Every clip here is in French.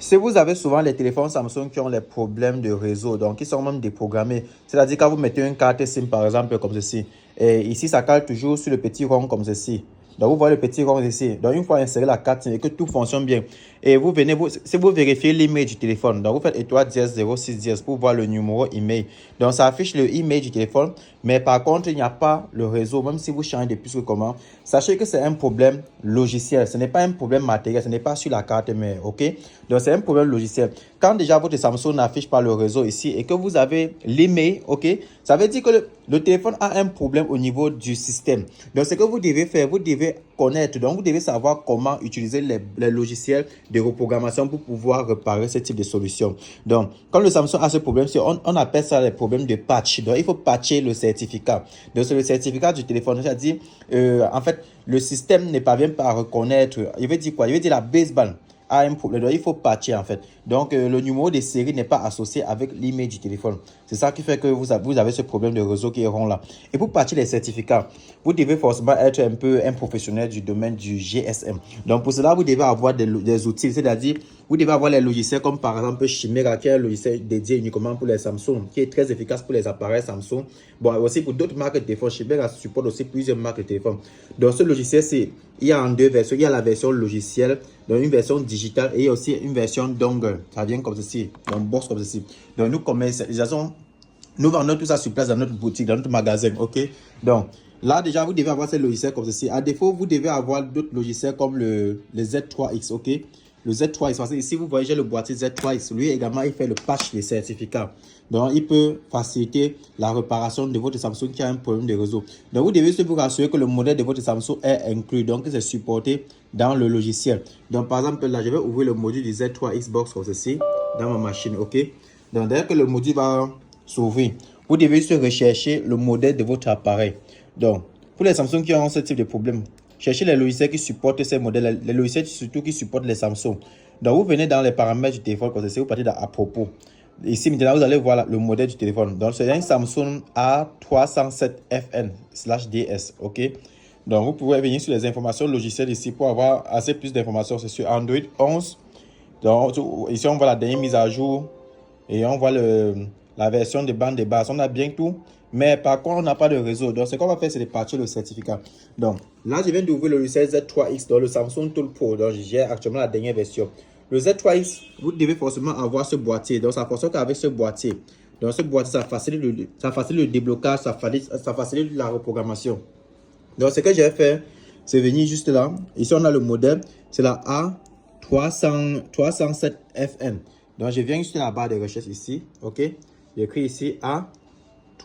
Si vous avez souvent les téléphones Samsung qui ont les problèmes de réseau, donc qui sont même déprogrammés, c'est-à-dire quand vous mettez une carte SIM par exemple comme ceci, et ici ça cale toujours sur le petit rond comme ceci. Donc vous voyez le petit rond ici. Donc une fois inséré la carte SIM et que tout fonctionne bien, et vous venez, si vous vérifiez l'email du téléphone, donc vous faites étoile 06 pour voir le numéro email. Donc ça affiche le email du téléphone, mais par contre il n'y a pas le réseau, même si vous changez de puce comment. Sachez que c'est un problème logiciel, ce n'est pas un problème matériel, ce n'est pas sur la carte mère, ok? Donc c'est un problème logiciel. Quand déjà votre Samsung n'affiche pas le réseau ici et que vous avez l'email, ok, ça veut dire que le téléphone a un problème au niveau du système. Donc ce que vous devez faire, vous devez connaître, donc vous devez savoir comment utiliser les logiciels de reprogrammation pour pouvoir réparer ce type de solution. Donc quand le Samsung a ce problème, on appelle ça les problèmes de patch. Donc il faut patcher le certificat. Donc c'est le certificat du téléphone, c'est-à-dire en fait le système ne parvient pas à reconnaître. Il veut dire quoi? Il veut dire la baseband a un problème. Donc, il faut patcher en fait. Donc, le numéro de série n'est pas associé avec l'email du téléphone. C'est ça qui fait que vous avez ce problème de réseau qui est rond là. Et pour patcher les certificats, vous devez forcément être un peu un professionnel du domaine du GSM. Donc, pour cela, vous devez avoir des outils, c'est-à-dire, vous devez avoir les logiciels comme par exemple Chimera, qui est un logiciel dédié uniquement pour les Samsung, qui est très efficace pour les appareils Samsung. Bon, aussi pour d'autres marques de téléphone, Chimera supporte aussi plusieurs marques de téléphone. Donc, ce logiciel, il y a en deux versions. Il y a la version logicielle, donc une version digitale et aussi une version dongle. Ça vient comme ceci, donc box comme ceci. Donc, nous vendons tout ça sur place dans notre boutique, dans notre magasin, ok? Donc, là, déjà, vous devez avoir ces logiciels comme ceci. À défaut, vous devez avoir d'autres logiciels comme le Z3X, ok? Le Z3X, parce que ici, vous voyez, j'ai le boîtier Z3X. Lui également, il fait le patch des certificats. Donc, il peut faciliter la réparation de votre Samsung qui a un problème de réseau. Donc, vous devez vous rassurer que le modèle de votre Samsung est inclus. Donc, c'est supporté dans le logiciel. Donc, par exemple, là, je vais ouvrir le module du Z3X Box comme ceci dans ma machine, ok? Donc, dès que le module va s'ouvrir, vous devez juste rechercher le modèle de votre appareil. Donc, pour les Samsung qui ont ce type de problème, cherchez les logiciels qui supportent ces modèles, les logiciels surtout qui supportent les Samsung. Donc, vous venez dans les paramètres du téléphone, comme ceci, vous partez dans à propos. Ici, maintenant, vous allez voir le modèle du téléphone. Donc, c'est un Samsung A307FN/DS, ok? Donc, vous pouvez venir sur les informations logicielles ici pour avoir assez plus d'informations. C'est sur Android 11. Donc, ici, on voit la dernière mise à jour et on voit la version de bande de base. On a bien tout, mais par contre, on n'a pas de réseau. Donc, ce qu'on va faire, c'est de patcher le certificat. Donc, là, je viens d'ouvrir le logiciel Z3X dans le Samsung Tool Pro. Donc, j'ai actuellement la dernière version. Le Z3X, vous devez forcément avoir ce boîtier. Donc, ça fonctionne qu'avec ce boîtier. Donc, ce boîtier, ça facilite le déblocage, ça facilite la reprogrammation. Donc, ce que j'ai fait, c'est venir juste là. Ici, on a le modèle. C'est la A307FN. Donc, je viens juste à la barre de recherche ici. OK. J'écris ici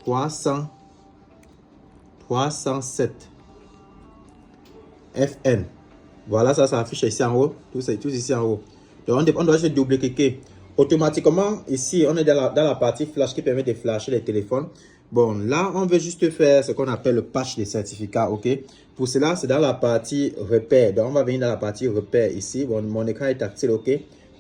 A307FN. Voilà, ça affiche ici en haut. Tout ici en haut. Donc, on doit juste double-cliquer. Automatiquement, ici, on est dans la partie flash qui permet de flasher les téléphones. Bon, là, on veut juste faire ce qu'on appelle le patch des certificats, ok? Pour cela, c'est dans la partie repère. Donc, on va venir dans la partie repère ici. Bon, mon écran est tactile, ok?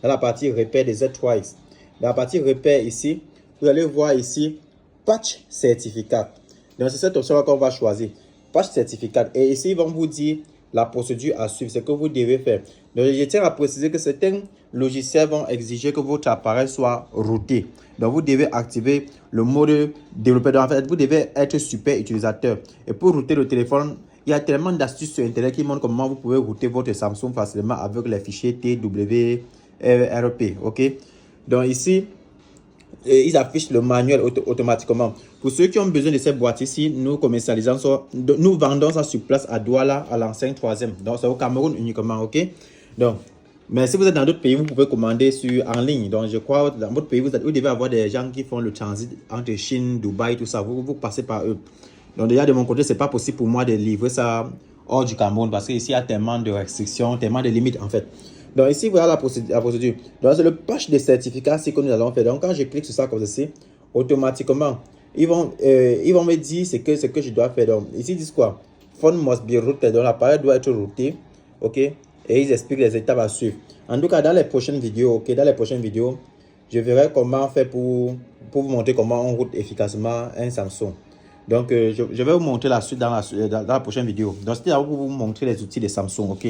Dans la partie repère des Z3X. Dans la partie repère ici, vous allez voir ici, patch certificat. Donc, c'est cette option qu'on va choisir. Patch certificat. Et ici, ils vont vous dire la procédure à suivre, ce que vous devez faire. Donc, je tiens à préciser que certains logiciels vont exiger que votre appareil soit routé. Donc, vous devez activer le mode développeur. En fait, vous devez être super utilisateur. Et pour router le téléphone, il y a tellement d'astuces sur Internet qui montrent comment vous pouvez router votre Samsung facilement avec les fichiers TWRP. OK? Donc, ici, ils affichent le manuel automatiquement. Pour ceux qui ont besoin de ces boîtiers-ci, nous nous vendons ça sur place à Douala, à l'enseigne 3e. Donc, c'est au Cameroun uniquement, ok? Donc, mais si vous êtes dans d'autres pays, vous pouvez commander en ligne. Donc, je crois que dans votre pays, vous devez avoir des gens qui font le transit entre Chine, Dubaï, tout ça. Vous passez par eux. Donc, déjà, de mon côté, c'est pas possible pour moi de livrer ça hors du Cameroun parce qu'ici, il y a tellement de restrictions, tellement de limites, en fait. Donc ici, voilà la procédure. Donc c'est le patch des certificats que nous allons faire. Donc quand je clique sur ça comme ceci, automatiquement, ils vont me dire ce que je dois faire. Donc ici, ils disent quoi? Phone must be routed. Donc l'appareil doit être routé. OK? Et ils expliquent les étapes à suivre. En tout cas, dans les prochaines vidéos, OK? Dans les prochaines vidéos, je verrai comment faire pour vous montrer comment on route efficacement un Samsung. Donc, je vais vous montrer la suite dans la prochaine vidéo. Donc, c'était pour vous montrer les outils de Samsung, OK?